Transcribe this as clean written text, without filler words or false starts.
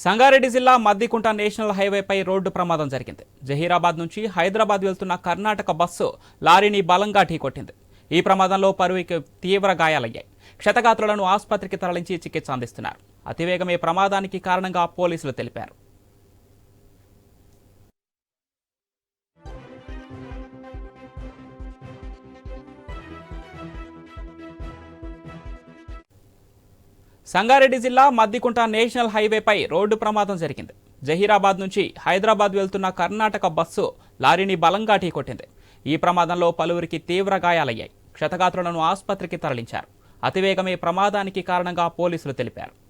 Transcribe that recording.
సంగారెడ్డి జిల్లా Maddikunta national హైవేపై road ప్రమాదం జరిగింది. జహీరాబాద్ నుంచి హైదరాబాద్ వెళ్తున్న కర్ణాటక బస్సు లారీని బలంగా ఢీకొట్టింది. ఈ ప్రమాదంలో పలువురికి తీవ్ర గాయాలయ్యాయి. క్షతగాత్రులను ఆసుపత్రికి తరలించి చికిత్స అందిస్తున్నారు. అతివేగమే ప్రమాదానికి కారణంగా పోలీసులు తెలిపారు. సంగారెడ్డి జిల్లా మద్దికుంట నేషనల్ హైవేపై రోడ్డు ప్రమాదం జరిగింది. జహీరాబాద్ నుంచి హైదరాబాద్ వెళ్తున్న కర్ణాటక బస్సు లారీని బలంగా ఢీకొట్టింది. ఈ ప్రమాదంలో పలువురికి తీవ్ర గాయాలయ్యాయి. క్షతగాత్రులను ఆసుపత్రికి తరలించారు. అతివేగమే ప్రమాదానికి కారణంగా పోలీసులు తెలిపారు.